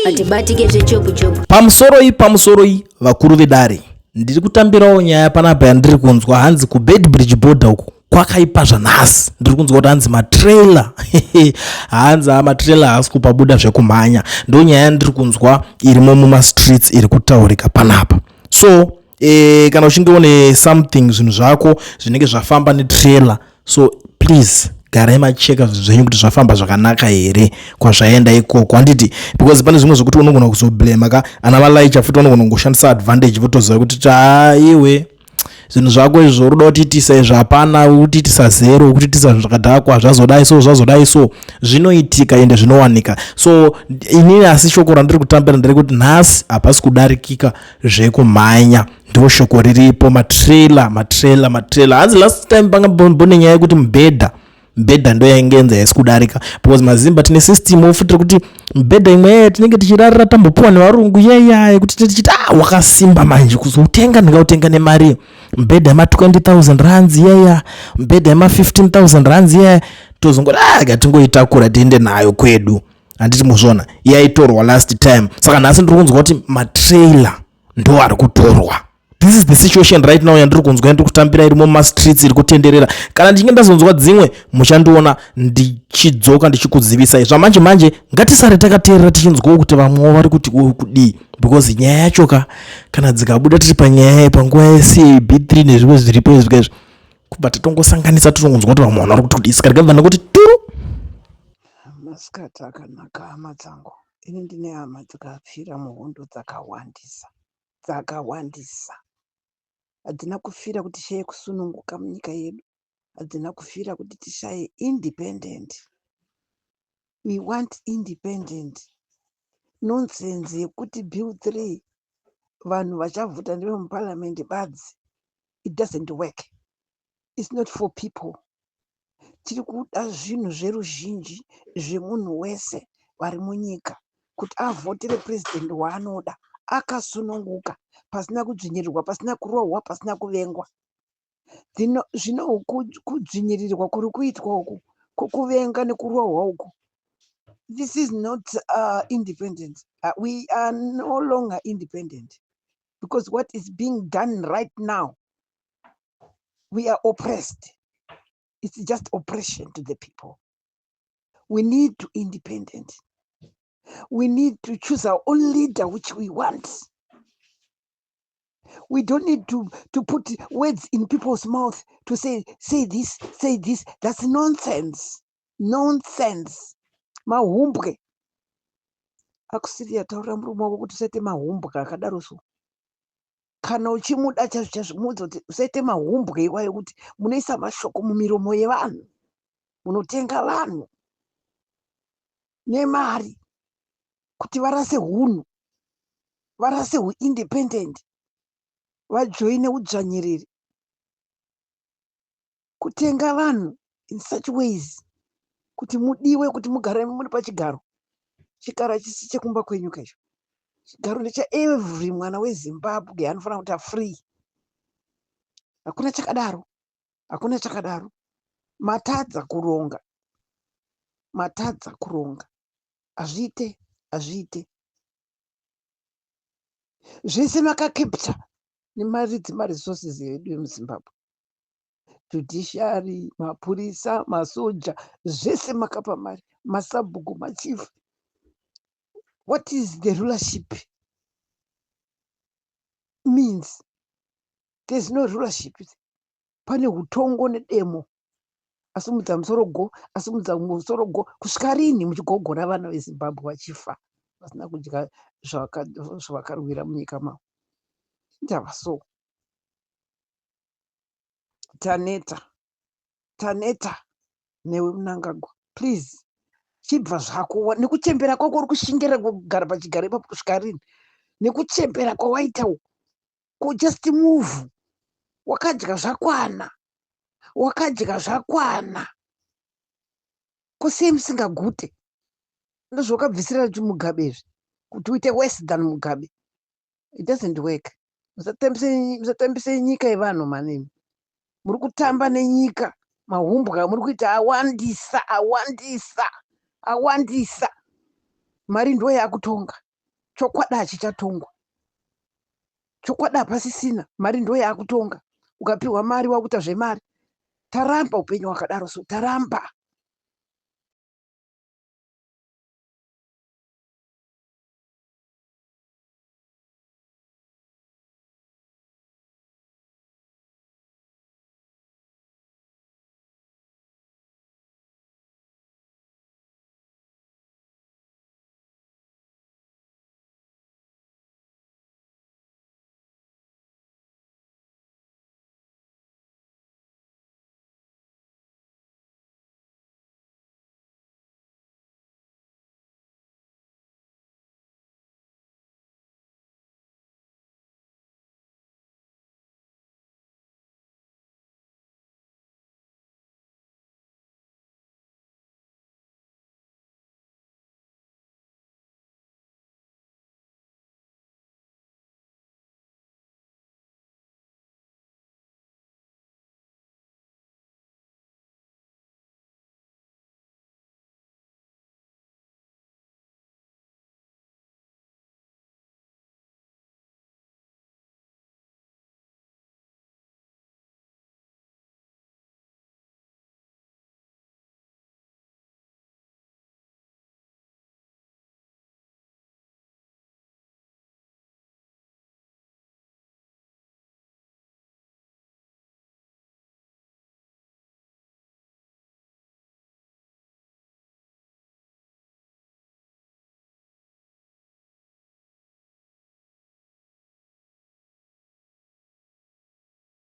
atibatike zvechopu-chopu. Pamusoro vakuru vedare ndiri kutambirawo nyaya panapa yandiri kunzwa hanzi kuBedbridge border uku kwakaipa zvanhasi. Ndiri kunzwa kuti hanzi matrailer hanzi matrailer haasi kupabuda zvekumhanya. Ndo nyaya yandiri kunzwa irimo mumastreets iri kutaurika panapa. So kana uchinge une something zvinhu zvako zvinenge zvafamba netrailer, so please garai macheka zvenyu kuti zvafamba zvakanaka here kwazvaenda ikoko. Handiti because pane zvimwe zvokuti unogona kuzoblame ana malaicha futi vanogona kungoshandisa advantage votoziva kuti iwe zvinhu zvako izvo unoda kutiitisa izvo hapana, kutiitisa zero, kutiitisa zvakadhakwa, zvazodai so zvinoitika ende zvinowanika. So inini asi shoko randiri kutambira nderekuti nhasi hapasi kudarikika zvekumhanya, ndo shoko riripo. Matrailer hanzi last time pangambone nyaya yekuti mubhedha ndo yaingenza yaisi kudarika because mazimba tine system ofutira kuti mubhedha imwe tinenge tichirarira tambopuwa nevarungu yekuti tichiti wakasimba manje kuzoutenga ndingautenga nemari mubhedha yema 20,000 rands mubhedha yema 15,000 rands tozongoti ngatingoitakura tiende nayo kwedu. Handiti muzvona yaitorwa last time. Saka nhasi ndiri kunzwa kuti matrailer ndo ari kutorwa. This is the situation right now yandiri kunzwa yandiri kutambira irimo mumastreets iri kutenderera. Kana ndichinge ndazonzwa dzimwe muchandiona ndichidzoka ndichikuzivisai. Zvamanje ngatisare takateerera tichinzwawo kuti vamwewo vari kuti kudii because nyaya yacho kana dzikabuda tiri panyaya panguva yeCAB3 nezvimwe zviripo izvi kubva tatongosanganisa totongonzwa kuti vamwe vari kuti kudii. Saka ndikabva ndokuti turu masikati akanaka hama dzangu. Ini ndine hama dzakapfira muhondo dzakawandisa. Hadzina kufira kuti tishaye kusununguka munyika yedu. Hadzina kufira kuti tishaye independent. We want independent. Nonsense yekuti bill 3 vanhu vachavhuta ndivo muparliament badzi. It doesn't work. It's not for people. Tiri kuda zvinhu zveruzhinji zvemunhu wese vari munyika kuti avhotire president waanoda akasununguka, pasina kudzvinyirirwa, pasina kurohwa, pasina kuvengwa. Zvino kudzvinyirirwa kuri kuitwa uku, kukuvenga nekurohwa uku, this is not independent. We are no longer independent because what is being done right now, we are oppressed. It's just oppression to the people. We need to be independent. We need to choose our own leader which we want. We don't need to put words in people's mouth to say this. That's nonsense. Nonsense. Mahumbwe. Akusiriya taura murume wako kuti usaite mahumbwe akadaro so. Kana uchimuda chazvimudza kuti usaite mahumbwe iwayo kuti munoisa mashoko mumiromo yevanhu, munotenga vanhu nemari kuti varase hunhu, varase independent, vajoine udzvanyiriri, kutenga vanhu in such ways kuti mudiwe, kuti mugare muri pachigaro. Chigaro chisi chekumba kwenyu kaizvo. Chigaro ndecha every mwana weZimbabwe anofanira kuti free. Hakuna chakadaro. Matadza kuronga. Azviite. Zvese makakepta nemaridzi resources yedu yemuZimbabwe. Judiciary, mapurisa, masoja, zvese makapa mari, masabhuku, machief. What is the rulership means? There's no rulership. Pane hutongo nedemo. Asimudza musoro go. Kusvika rini muchigogora vana veZimbabwe vachifa vasina kudya zvavakarwira munyika mavo. Ndava so. Taneta newe Mnangagwa. Please. Chibva zvako nekuchembera kwako uri kushingirira kugara pachigaro ipapo kusvika rini. Nekuchembera kwawaita uku. Just move. Wakadya zvakwana. Kusei musingagute. Ndozvakabvisira Mugabe izvi. Kuti uite worse than Mugabe. It doesn't work. Musatambise nyika yevanhu manini. Muri kutamba nenyika. Mahumbwa muri kuita awandisa. Mari ndo yakutonga. chokwadi hachichatongwa. Chokwadi hapasisina, mari ndo yakutonga. Ukapiwa mari wakuita zvemari. Taramba upenyu hwakadaro so, taramba.